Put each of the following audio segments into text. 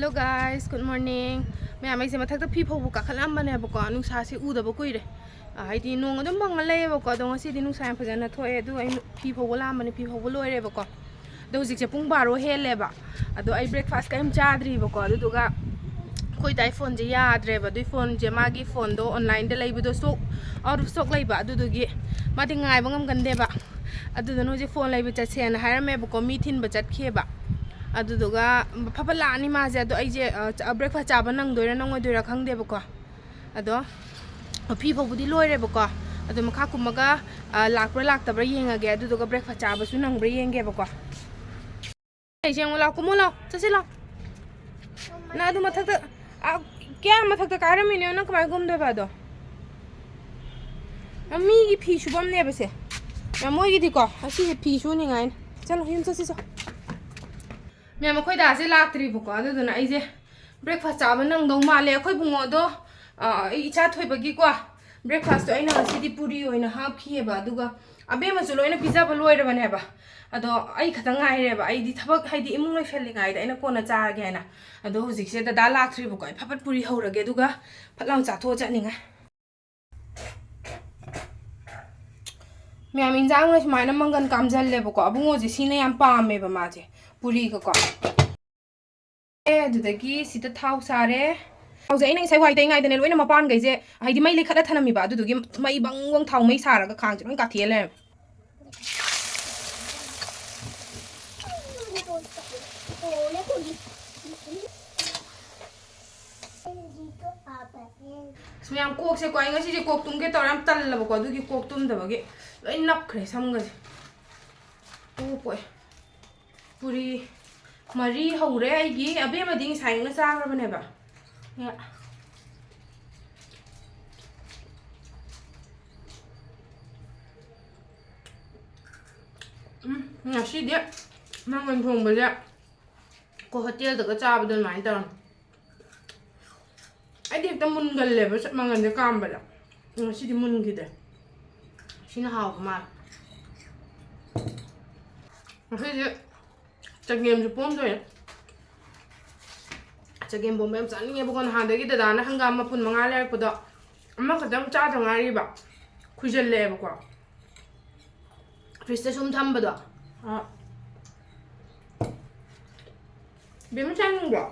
Hello guys, good morning. Mẹ mấy xem mà thắc phi phô cả khăn lắm này bọc nung sa sẽ u đập quỳ đấy. Hay thì nung ở đó bằng lấy bọc đó ngasi thì nung sa phải là thôi, đó anh phi phô làm mà phi phô lôi đấy bọc. Đó dịch sẽ pung baro hết lấy bọc. Đó ai breakfast cái em cha đi bọc đó cái khôi tai phone chỉ ya rồi bọc đôi phone chỉ magi phone đó online để lấy bọc số out of stock lấy bọc đó cái mà thì ngay bằng gần đấy bọc. Đó nó chỉ phone lấy bọc chặt xe hay là mẹ bọc meeting bọc chặt kia bọc. Aduga papa lani ma je ado aije breakfast chaba nang doira nang doira khang de bako ado phi pho budi loire bako ado makha kumaga lakra laktabra yenga ge aduga breakfast chaba su nang bra yenge bako ai jeng la kumo la chase la na adu mathak ta kya mathak ta karam ni na kamai gum de ba do ami gi phi shubam ne base ya moi gi di ko asi phi shu ni ngai chalo yum chase so मैं मखोई दासे लाक्तरी बको अदुना आइजे breakfast चाबा नंग दो माले अखोई बुंगो दो इचा थोइबगी को breakfast तो आइना सिदी पूरी ओइना हाफ खिएबा अदुगा अबे मसु लोइना पिज्जा बा लोइरबने बा अदो आई खतंग गाइरेबा आइदी थबक हाइदी इमुंग लोइसलि गाइदा आइना कोना चागे हैना अदो हुजिकसे दादा लाक्तरी बको आई फफट पूरी हौरगे अदुगा फटलाउ चाथो चनिंगा मैं इंजांग ने सुमाइना मंगन कामजल्ले बको अबुंगो जे सिने याम पामेबा माजे पूरी को अदुदगी सिता थाव सारे थावजे अइना sai wai tai ngai dane loina mapan gai je haidi mai le khada thanami ba adudugi mai bangwang थाव mai saraga khang je ka thiele Suyam kok se ko ai ngasi je kok tum ke toram tal la ko adugi kok tum da bagi loi nap khre sam ga o poi puri Mari haure aigi abe mading saing na sang rabane ba ya ngasi dia mangan thong ba ja ko hotel da ga cha ba don mai taron ai dik ta mun gal le ba mangan de kam ba la ngasi di mun gi de sina haw ma ngasi chagempomba chagempomba em chani nge bokon ha dagi dada na hangam ma pun manga le ko do amma khadam cha da ngari ba khujel le ba ko friste sum tham ba do bim chang do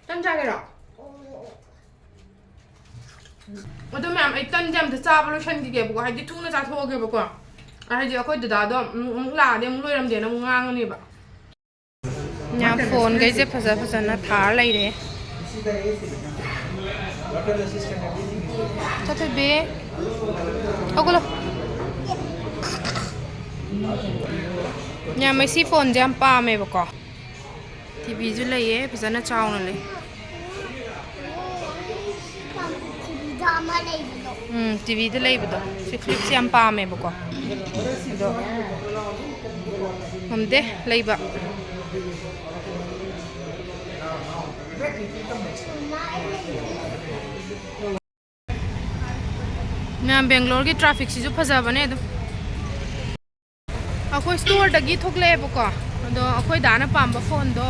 tan cha ge do odo mam ai tan jam da cha ba lo chan gi ge ba ha di tu na cha tho ge ba ko ai ji akhoi dada do la de mu loiram de na mu ngang ni ba यहाँ phone गई से फसा फसा ना थार लाई रे चलो बे ओगलो यहाँ मैं सी फोन जम पा में बको टीवी जो ले ये फसा ना चाव ना ले टीवी तो ले बतो सी फ्लिप से हम पा में बको दो हम दे ले बा मैं बेंगलोर की ट्रैफिक से जो फसा बने तो अखोई स्टोर दगी थोकले बको अदो अखोई दाना पाम्बा फोन दो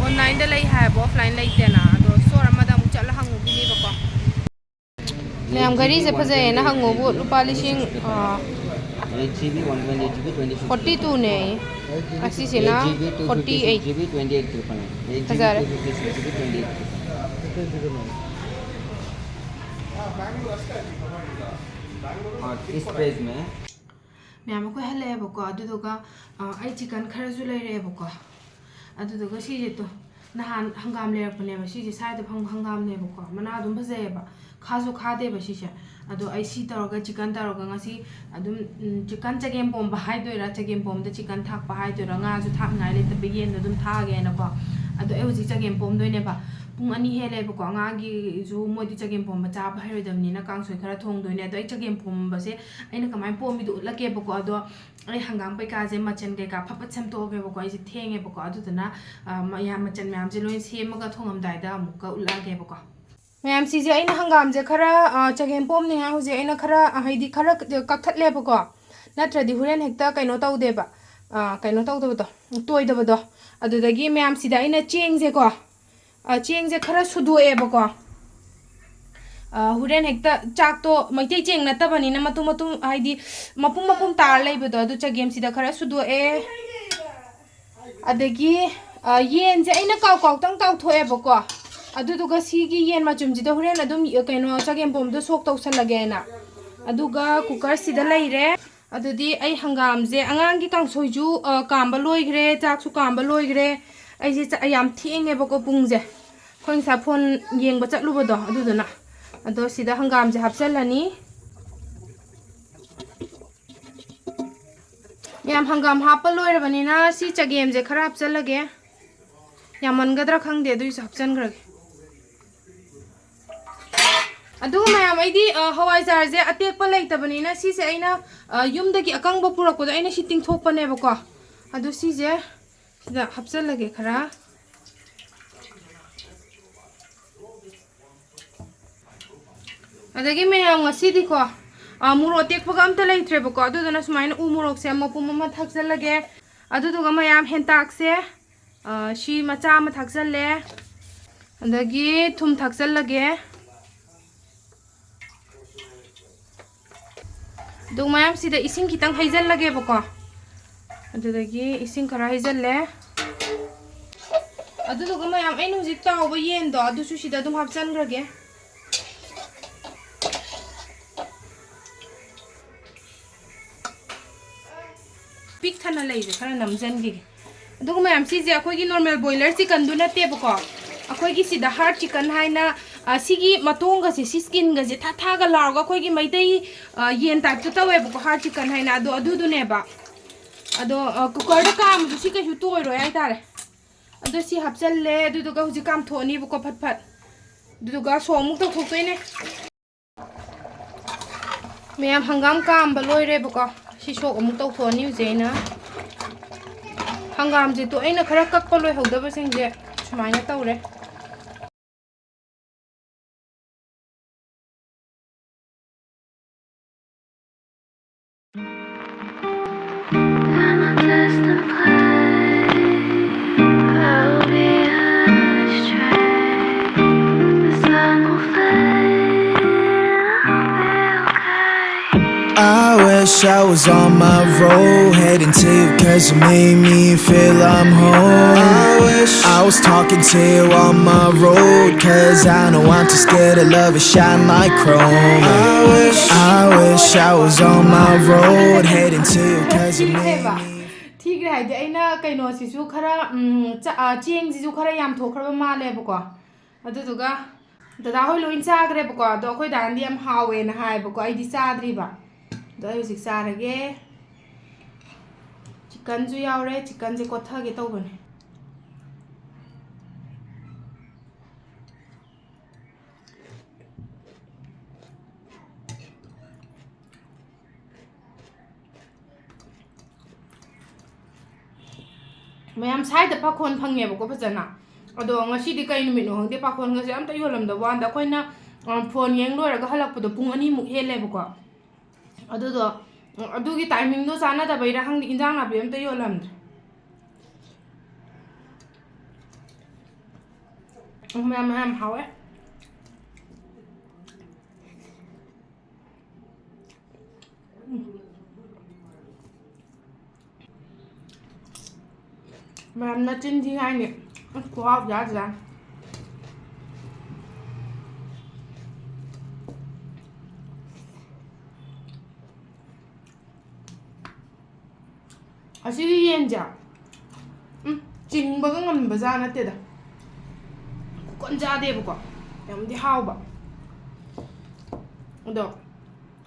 ऑनलाइन दे लई है ऑफलाइन लईते ना अदो स्टोर अमदा मु चल हंगु बिनी बको ले हम घरी से फसे ना हंगु बु रुपा लिसिंग 8GB 128GB 42 ने अस्सी से ना 48GB 28GB 28GB और इस प्राइस में मैं को हले बको अदुदुगा आई चिकन खरा जु लेरे बको अदुदुगा सिजे तो नहान हंगाम लेरपने बा सिजे साइड हंगाम ने बको मना दुम फजे बा खाजु खादे बा सिसे अदो आई सी तरोगा chicken तरोगा ngasi adum chicken chagempomba haidoi ra chagempomda chicken thak pa haidoi ra nga ju thak ngai le ta begin adum thage na ko ado e uji chagempom doi ne ba pung ani hele ba ko nga gi ju modi chagempomba cha ba haidam ni na kang soi khara thong doi ne ado ai chagempomba se aina kamai pomi du lake ba ko ado ai hangam pai ka je machan ke ka phapat sam to ke ba ko ai thenge ba ko adu na ya machan myam je loin sem ga thongam dai da mu ka ula ke ba ko मैम सीजे अइना हंगाम जे खरा चगेम्पोम ने हुजे अइना खरा हाइदी खरा कक्थटले बको नत्रदि हुरेन हेक्ता कइनो तौदेबा ꯀꯩꯅꯣ ꯇꯧꯗꯕꯗꯣ ꯇꯣꯏꯗꯕꯗꯣ ꯑꯗꯨꯗꯒꯤ ꯃꯌꯥꯝꯁꯤꯗ ꯑꯩꯅ ꯆꯦꯡꯁꯦꯀꯣ ꯆꯦꯡꯁꯦ ꯈꯔ ꯁꯨꯗꯣꯛꯑꯦꯕꯀꯣ ꯍꯣꯔꯦꯟ ꯍꯦꯛꯇ ꯆꯥꯛꯇꯣ ꯃꯩꯇꯩ ꯆꯦꯡ ꯅꯠꯇꯕꯅꯤꯅ ꯃꯇꯨꯝ ꯃꯇꯨꯝ ꯍꯥꯏꯗꯤ ꯃꯄꯨꯝ ꯃꯄꯨꯝ ꯇꯥꯔ ꯂꯩꯕꯗꯣ ꯑꯗꯨ ꯆꯒꯦꯝꯁꯤꯗ ꯈꯔ ꯁꯨꯗꯣꯛꯑꯦ ꯑꯗꯒꯤ ꯌꯦꯟꯁꯦ ꯑꯩꯅ ꯀꯥꯎꯇꯪ ꯇꯥꯎꯊꯣꯛꯑꯦꯕꯀꯣ ꯑꯗꯨꯗꯨꯒ ꯁꯤꯒꯤ ꯌꯦꯟ ꯃꯆꯨꯝꯁꯤꯗ ꯍꯣꯔꯦꯟ ꯑꯗꯨꯝ ꯀꯩꯅꯣ ꯆꯒꯦꯝꯄꯣꯝꯗꯣ ꯁꯣꯛ ꯇꯧꯁꯜꯂꯒꯦꯅ ꯑꯗꯨꯒ ꯀꯨꯀꯔꯁꯤꯗ ꯂꯩꯔꯦ ꯑꯗꯨꯗꯤ ꯑꯩ ꯍꯪꯒꯥꯝꯁꯦ ꯑꯉꯥꯡꯒꯤ ꯀꯥꯡꯁꯣꯏꯁꯨ ꯀꯥꯝꯕ ꯂꯣꯏꯈ꯭ꯔꯦ ꯆꯥꯛꯁꯨ ꯀꯥꯝꯕ ꯂꯣꯏꯈ꯭ꯔꯦ ꯑꯩꯁꯦ ꯌꯥꯝ ꯊꯦꯡꯉꯦꯕꯀꯣ ꯄꯨꯡꯁꯦ ꯑꯩꯈꯣꯏ ꯉꯁꯥꯏ ꯐꯣꯟ ꯌꯦꯡꯕ ꯆꯠꯂꯨꯕꯗꯣ ꯑꯗꯨꯗꯨꯅ ꯑꯗꯣ ꯁꯤꯗ ꯍꯪꯒꯥꯝꯁꯦ ꯍꯥꯞꯆꯤꯜꯂꯅꯤ ꯃꯌꯥꯝ ꯍꯪꯒꯥꯝ ꯍꯥꯞꯄ ꯂꯣꯏꯔꯕꯅꯤꯅ ꯁꯤ ꯆꯒꯦꯝꯁꯦ ꯈꯔ ꯍꯥꯞꯆꯤꯜꯂꯒꯦ ꯌꯥꯝꯃꯟꯒꯗ꯭ꯔꯥ ꯈꯪꯗꯦ ꯑꯗꯨꯏꯁꯨ ꯍꯥꯞꯆꯤꯟꯈ꯭ꯔꯒꯦ ꯑꯗꯨꯒ ꯃꯌꯥꯝ ꯑꯩꯗꯤ ꯍꯋꯥꯏꯖꯥꯔꯁꯦ ꯑꯇꯦꯛꯄ ꯂꯩꯇꯕꯅꯤꯅ ꯁꯤꯁꯦ ꯑꯩꯅ ꯌꯨꯝꯗꯒꯤ ꯑꯀꯪꯕ ꯄꯨꯔꯛꯄꯗꯣ ꯑꯩꯅ ꯁꯤ ꯇꯤꯡꯊꯣꯛꯄꯅꯦꯕꯀꯣ ꯑꯗꯨ ꯁꯤꯁꯦ ꯁꯤꯗ ꯍꯥꯞꯆꯤꯜꯂꯒꯦ ꯈꯔ ꯑꯗꯒꯤ ꯃꯌꯥꯝ ꯉꯁꯤꯗꯤꯀꯣ ꯃꯣꯔꯣꯛ ꯑꯇꯦꯛꯄꯒ ꯑꯝꯇ ꯂꯩꯇ꯭ꯔꯦꯕꯀꯣ ꯑꯗꯨꯗꯨꯅ ꯁꯨꯃꯥꯏꯅ ꯎ ꯃꯣꯔꯣꯛꯁꯦ ꯃꯄꯨꯝ ꯑꯃ ꯊꯥꯛꯆꯜꯂꯒꯦ ꯑꯗꯨꯗꯨꯒ ꯃꯌꯥꯝ ꯍꯦꯟꯇꯥꯛꯁꯦ ꯁꯤ ꯃꯆꯥ ꯑꯃ ꯊꯥꯛꯆꯜꯂꯦ ꯑꯗꯒꯤ ꯊꯨꯝ ꯊꯥꯛꯆꯜꯂꯒꯦ ꯑꯗꯨꯒ ꯃꯌꯥꯝꯁꯤꯗ ꯏꯁꯤꯡ ꯈꯤꯇꯪ ꯍꯩꯖꯤꯜꯂꯒꯦꯕꯀꯣ ꯑꯗꯨꯗꯒꯤ ꯏꯁꯤꯡ ꯈꯔ ꯍꯩꯖꯤꯜꯂꯦ ꯑꯗꯨꯗꯨꯒ ꯃꯌꯥꯝ ꯑꯩꯅ ꯍꯧꯖꯤꯛ ꯇꯥꯎꯕ ꯌꯦꯟꯗꯣ ꯑꯗꯨꯁꯨ ꯁꯤꯗ ꯑꯗꯨꯝ ꯍꯥꯞꯆꯟꯈ꯭ꯔꯒꯦ ꯄꯤꯛ ꯊꯟꯅ ꯂꯩꯁꯦ ꯈꯔ ꯅꯝꯖꯟꯈꯤꯒꯦ ꯑꯗꯨꯒ ꯃꯌꯥꯝ ꯁꯤꯁꯦ ꯑꯩꯈꯣꯏꯒꯤ ꯅꯣꯔꯃꯦꯜ ꯕꯣꯏꯂꯔ ꯆꯤꯀꯟꯗꯨ ꯅꯠꯇꯦꯕꯀꯣ ꯑꯩꯈꯣꯏꯒꯤ ꯁꯤꯗ ꯍꯥꯔꯠ ꯆꯤꯀꯟ ꯍꯥꯏꯅ ꯁꯤꯒꯤ ꯃꯇꯣꯡꯒꯁꯦ ꯁꯤ ꯁ꯭ꯀꯤꯟꯒꯁꯦ ꯊꯥꯒ ꯂꯥꯎꯔꯒ ꯑꯩꯈꯣꯏꯒꯤ ꯃꯩꯇꯩ ꯌꯦꯟ ꯇꯥꯏꯞꯇ ꯇꯧꯋꯦꯕꯀꯣ ꯍꯥꯔꯠ ꯆꯤꯀꯟ ꯍꯥꯏꯅ ꯑꯗꯨꯗꯨꯅꯦꯕ ꯑꯗꯣ ꯀꯨꯀꯔꯗ ꯀꯥꯝꯕꯗꯨ ꯁꯤ ꯀꯩꯁꯨ ꯇꯣꯏꯔꯣꯏ ꯍꯥꯏꯇꯥꯔꯦ ꯑꯗꯣ ꯁꯤ ꯍꯥꯞꯆꯜꯂꯦ ꯑꯗꯨꯗꯨꯒ ꯍꯧꯖꯤꯛ ꯀꯥꯝꯊꯣꯛꯑꯅꯤꯕꯀꯣ ꯐꯠ ꯑꯗꯨꯗꯨꯒ ꯁꯣ ꯑꯃꯨꯛ ꯇꯧꯊꯣꯛꯇꯣꯏꯅꯦ ꯃꯌꯥꯝ ꯍꯪꯒꯥꯝ ꯀꯥꯝꯕ ꯂꯣꯏꯔꯦꯕꯀꯣ ꯁꯤ ꯁꯣꯛ ꯑꯃꯨꯛ ꯇꯧꯊꯣꯛꯑꯅꯤ ꯍꯧꯖꯤꯛ ꯑꯩꯅ ꯍꯪꯒꯥꯝꯁꯦ ꯑꯩꯅ ꯈꯔ ꯀꯛꯄ ꯂꯣꯏꯍꯧꯗꯕꯁꯤꯡꯁꯦ ꯁꯨꯃꯥꯏꯅ ꯇꯧꯔꯦ I wish I was on my road, heading to you cause you made me feel I'm home. I wish I was talking to you on my road, cause I know I'm too scared to love and shine like chrome. I wish I was on my road, heading to you cause you made me. ꯊꯤꯈ꯭ꯔꯦ ꯍꯥꯏꯗꯤ ꯑꯩꯅ ꯀꯩꯅꯣꯁꯤꯁꯨ ꯈꯔ ꯆꯦꯡꯁꯤꯁꯨ ꯈꯔ ꯌꯥꯝꯊꯣꯛꯈ꯭ꯔꯕ ꯃꯥꯜꯂꯦꯕꯀꯣ ꯑꯗꯨꯗꯨꯒ ꯗꯗꯥ ꯍꯣꯏ ꯂꯣꯏ ꯆꯥꯈ꯭ꯔꯦꯕꯀꯣ ꯑꯗꯣ ꯑꯩꯈꯣꯏ ꯗꯥꯅꯗꯤ ꯌꯥꯝ ꯍꯥꯎꯋꯦꯅ ꯍꯥꯏꯌꯦꯕꯀꯣ ꯑꯩꯗꯤ ꯆꯥꯗ꯭ꯔꯤꯕ ꯑꯗꯣ ꯑꯩ ꯍꯧꯖꯤꯛ ꯆꯥꯔꯒꯦ ꯆꯤꯛꯀꯟꯁꯨ ꯌꯥꯎꯔꯦ ꯆꯤꯛꯀꯟꯁꯦ ꯀꯣꯠꯊꯒꯦ ꯇꯧꯕꯅꯦ ꯃꯌꯥꯝ ꯁꯥꯏꯗ ꯄꯥꯈꯣꯟ ꯐꯪꯉꯦꯕꯀꯣ ꯐꯖꯅ ꯑꯗꯣ ꯉꯁꯤꯗꯤ ꯀꯩ ꯅꯨꯃꯤꯠꯅꯣ ꯈꯪꯗꯦ ꯄꯥꯈꯣꯟꯒꯁꯦ ꯑꯝꯇ ꯌꯣꯜꯂꯝꯗꯕ ꯋꯥꯅꯗ ꯑꯩꯈꯣꯏꯅ ꯐꯣꯟ ꯌꯦꯡ ꯂꯣꯏꯔꯒ ꯍꯜꯂꯛꯄꯗꯣ ꯄꯨꯡ 2ꯃꯨꯛ ꯍꯦꯜꯂꯦꯕꯀꯣ ꯑꯗꯨꯗꯣ ꯑꯗꯨꯒꯤ ꯇꯥꯏꯃꯤꯡꯗꯣ ꯆꯥꯟꯅꯗꯕꯩꯔꯥ ꯈꯪꯗꯦ ꯏꯟꯖꯥꯡ ꯅꯥꯄꯤ ꯑꯝꯇ ꯌꯣꯜꯂꯝꯗ꯭ꯔꯦ ꯃꯌꯥꯝ ꯍꯥꯎꯋꯦ ꯃꯌꯥꯝ ꯅꯆꯤꯟ ꯊꯤ ꯍꯥꯏꯅꯤ ꯈꯨꯍꯥꯎ ꯆꯥꯗ꯭ꯔꯥ ꯑꯁꯤꯒꯤ ꯌꯦꯟꯁꯦ ꯆꯤꯡꯕꯒ ꯉꯝꯕꯖꯥꯠ ꯅꯠꯇꯦꯗ ꯀꯣꯟ ꯆꯥꯗꯦꯕꯀꯣ ꯌꯥꯝꯗꯤ ꯍꯥꯎꯕ ꯑꯗꯣ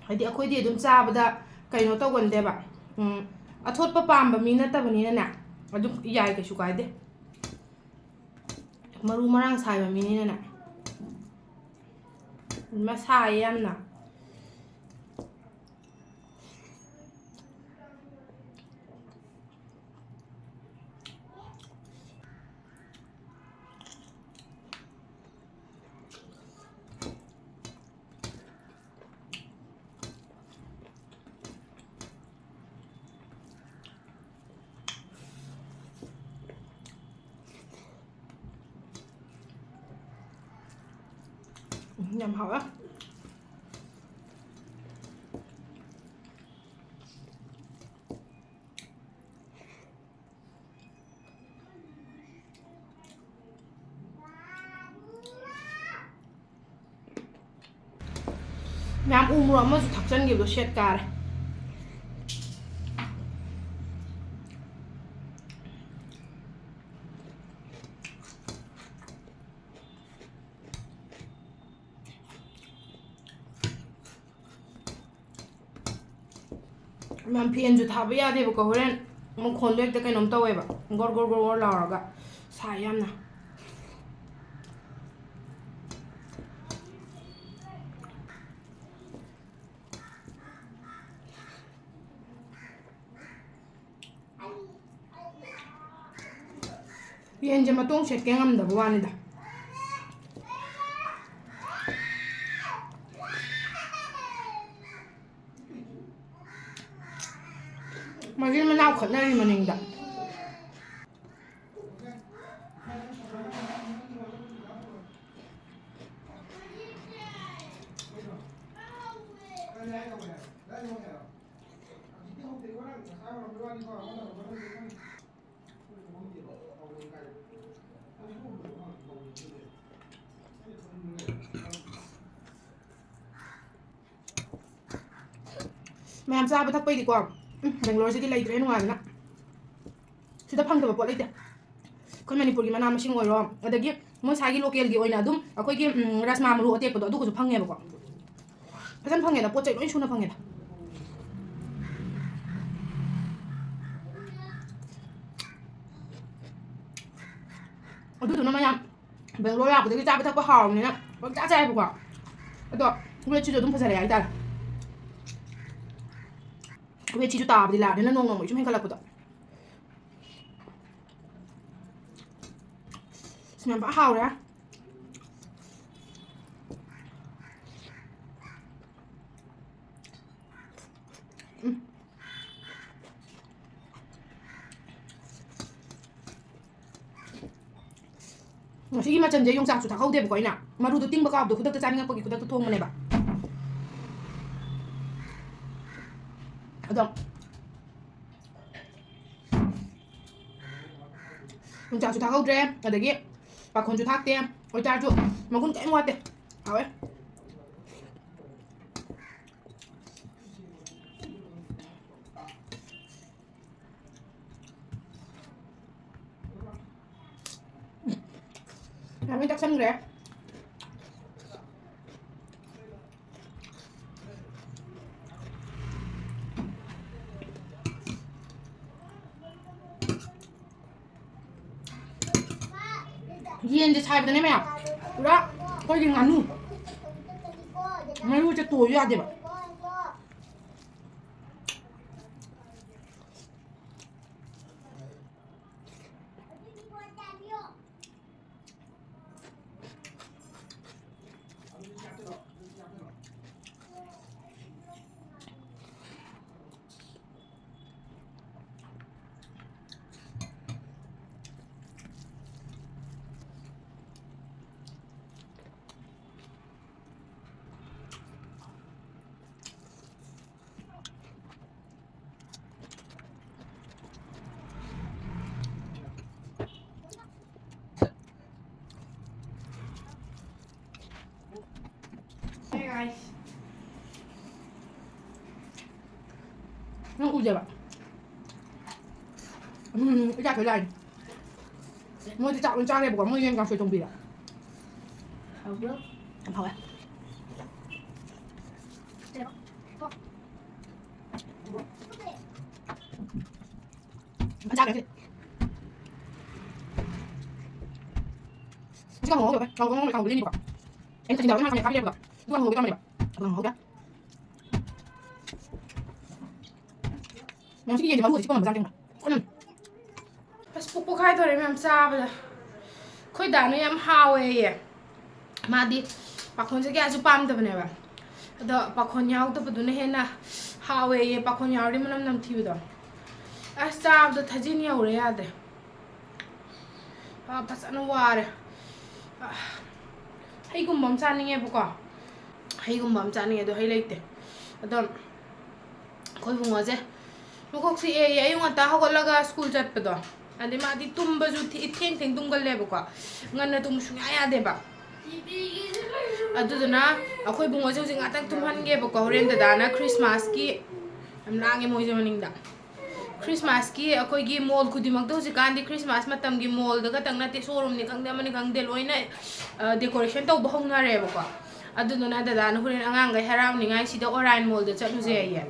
ꯍꯥꯏꯗꯤ ꯑꯩꯈꯣꯏꯗꯤ ꯑꯗꯨꯝ ꯆꯥꯕꯗ ꯀꯩꯅꯣ ꯇꯧꯒꯟꯗꯦꯕ ꯑꯊꯣꯠꯄ ꯄꯥꯝꯕ ꯃꯤ ꯅꯠꯇꯕꯅꯤꯅꯅꯦ ꯑꯗꯨꯝ ꯌꯥꯏ ꯀꯩꯁꯨ ꯀꯥꯏꯗꯦ ꯃꯔꯨ ꯃꯔꯥꯡ ꯁꯥꯏꯕ ꯃꯤꯅꯤꯅꯅꯦ ꯁꯥꯏꯌꯦ ꯌꯥꯝꯅ Nhầm hảo á. Mẹ mua mà thật chân kiểu shit cả đấy. Mẹ phiền chú thả bây giờ thì có hồn một khôn được cái nấm tàu ấy bà gor lò cả xài em nào. Phiền cho mà tung shit cái ngâm được vào này đã. Mà cái mà nào khẩn này mà mình đã. Mẹ làm sao với thắc bây thì quả Banglore sẽ đi lấy cái ngoài nữa. Sẽ tập hăng tập bọt lấy thế. Con manipuri mà nam machine ngồi rồi. Ở đây kia mới sai cái local cái oina đúng. Ở cái rasma mà lụa tiệp đó đúng có chụp hăng nghe bọc. Cái chân hăng nghe là bọt chạy nó chun hăng nghe. Ở đây tụi nó mà nhầm. Banglore à, cái cha bị thắc có hỏng này nè. Bác cha chạy bọc quả. Đó, người chưa được đúng phải giải ai ta. 왜 지주다 아버지라 내는 농농 좀 헷갈렸거든. 그냥 봐 하오래. Sige mà chân giấy dùng sạc chủ thảo không thêm một cái nào mà đủ tinh bạc đủ khuyết trang ngay bagi khuyết thong này bà. Được. Dùng sạc chủ thảo không thêm ở đây kia và còn chủ thác thêm ôi cha chủ mà cũng cái ngoại thế hảo ấy. Làm cái chắc xanh rẻ. Yênจะใช้ไปได้ไหมอ่ะแล้วก็ยิงอันนู้นไม่รู้จะตัวยากเดี๋ยว Hey guys. Nó ui giờ bạn. Cái ra thử này. Mới chạm lên trang này của mới lên cà phê trồng bì à. Hầu nước. Làm hầu à. Bạn ra cái gì? Chứ không ngủ được. Không lên đi bạn. Em sẽ đầu cái hai này được. Đúng không ngủ cái con này bạn. Không ngủ đó. Nó chỉ gì mà ngủ chỉ có một gian trong mà. Facebook khai thôi em sao bây giờ. Khôi đàn nó em hao ấy. Mà đi bác con sẽ cái aju pam tập này bạn. Đó bác con nhau tập đó này na hao ấy bác con nhau đi mà năm thiu đó. À sao đó thay gì nhiều rồi à đấy. À bắt nó qua rồi. Hay cùng bấm san nghe bố ꯍꯩꯒꯨꯝꯕ ꯑꯃ ꯆꯥꯅꯤꯡꯉꯦ ꯑꯗꯣ ꯍꯩ ꯂꯩꯇꯦ ꯑꯗꯣ ꯑꯩꯈꯣꯏ ꯕꯨꯡꯉꯣꯁꯦ ꯃꯀꯣꯛ ꯆꯤꯛꯑꯦ ꯑꯌꯨꯛ ꯉꯟꯇꯥ ꯍꯧꯒꯠꯂꯒ ꯁ꯭ꯀꯨꯜ ꯆꯠꯄꯗꯣ ꯑꯗꯩ ꯃꯥꯗꯤ ꯇꯨꯝꯕꯁꯨ ꯊꯦꯡ ꯇꯨꯝꯒꯜꯂꯦꯕꯀꯣ ꯉꯟꯅ ꯇꯨꯝꯕ ꯁꯨꯡꯌꯥ ꯌꯥꯗꯦꯕ ꯑꯗꯨꯗꯨꯅ ꯑꯩꯈꯣꯏ ꯕꯨꯡꯉꯣꯁꯦ ꯍꯧꯖꯤꯛ ꯉꯥꯛꯇꯪ ꯇꯨꯝꯍꯟꯒꯦꯕꯀꯣ ꯍꯣꯔꯦꯟ ꯗꯗꯥꯅ ꯈ꯭ꯔꯤꯁꯃꯥꯁꯀꯤ ꯌꯥꯝ ꯂꯥꯡꯉꯦ ꯃꯣꯏꯁꯦ ꯃꯅꯤꯡꯗ ꯈ꯭ꯔꯤꯁꯃꯥꯁꯀꯤ ꯑꯩꯈꯣꯏꯒꯤ ꯃꯣꯜ ꯈꯨꯗꯤꯡꯃꯛꯇ ꯍꯧꯖꯤꯛꯀꯥꯟꯗꯤ ꯈ꯭ꯔꯤꯁꯃꯥꯁ ꯃꯇꯝꯒꯤ ꯃꯣꯜꯗ ꯈꯛꯇꯪ ꯅꯠꯇꯦ ꯁꯣꯔꯨꯝꯅꯤ ꯈꯪꯗꯦ ꯑꯃꯅꯤ ꯈꯪꯗꯦ ꯂꯣꯏꯅ ꯗꯦꯀꯣꯔꯦꯁꯟ ꯇꯧꯕ ꯍꯧꯅꯔꯦꯕꯀꯣ ꯑꯗꯨꯗꯨꯅ ꯗꯗꯥꯅ ꯍꯣꯔꯦꯟ ꯑꯉꯥꯡꯈꯩ ꯍꯔꯥꯎꯅꯤꯡꯉꯥꯏ ꯁꯤꯗ ꯑꯣꯔꯥꯏꯟ ꯃꯣꯜꯗ ꯆꯠꯂꯨꯁꯦ ꯑꯩꯌꯦ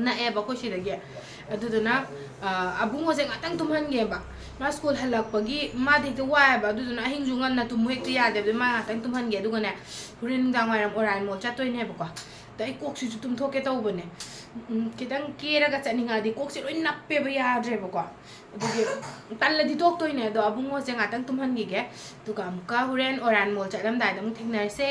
ꯅꯛꯑꯦꯕ ꯑꯩꯈꯣꯏ ꯁꯤꯗꯒꯤ ꯑꯗꯨꯗꯨꯅ ꯑꯕꯨꯡꯉꯣꯁꯦ ꯉꯥꯛꯇꯪ ꯇꯨꯝꯍꯟꯒꯦꯕ ꯃꯥ ꯁ꯭ꯀꯨꯜ ꯍꯜꯂꯛꯄꯒꯤ ꯃꯥꯗꯤ ꯍꯦꯛꯇ ꯋꯥꯏꯑꯦꯕ ꯑꯗꯨꯗꯨꯅ ꯑꯍꯤꯡꯁꯨ ꯉꯟꯅ ꯇꯨꯝꯕ ꯍꯦꯛꯇ ꯌꯥꯗꯦꯕ ꯃꯥ ꯉꯥꯛꯇꯪ ꯇꯨꯝꯍꯟꯒꯦ ꯑꯗꯨꯒꯅꯦ ꯍꯣꯔꯦꯟ ꯅꯨꯡꯗꯥꯡ ꯋꯥꯏꯔꯝ ꯑꯣꯔꯥꯏꯟ ꯃꯣꯜ ꯆꯠꯇꯣꯏꯅꯦꯕꯀꯣ ꯑꯗꯣ ꯑꯩ ꯀꯣꯛꯁꯤꯁꯨ ꯇꯨꯝꯊꯣꯛꯀꯦ ꯇꯧꯕꯅꯦ ꯈꯤꯇꯪ ꯀꯦꯔꯒ ꯆꯠꯅꯤꯡꯉꯗꯤ ꯀꯣꯛꯁꯦ ꯂꯣꯏ ꯅꯞꯄꯦꯕ ꯌꯥꯗ꯭ꯔꯦꯕꯀꯣ ꯑꯗꯨꯒꯤ ꯇꯜꯂꯗꯤ ꯇꯣꯛꯇꯣꯏꯅꯦ ꯑꯗꯣ ꯑꯕꯨꯡꯉꯣꯁꯦ ꯉꯥꯛꯇꯪ ꯇꯨꯝꯍꯟꯈꯤꯒꯦ ꯑꯗꯨꯒ ꯑꯃꯨꯛꯀ ꯍꯣꯔꯦꯟ ꯑꯣꯔꯥꯏꯟ ꯃꯣꯜ ꯆꯠꯂꯝꯗꯥꯏꯗ ꯑꯃꯨꯛ ꯊꯦꯡꯅꯔꯁꯦ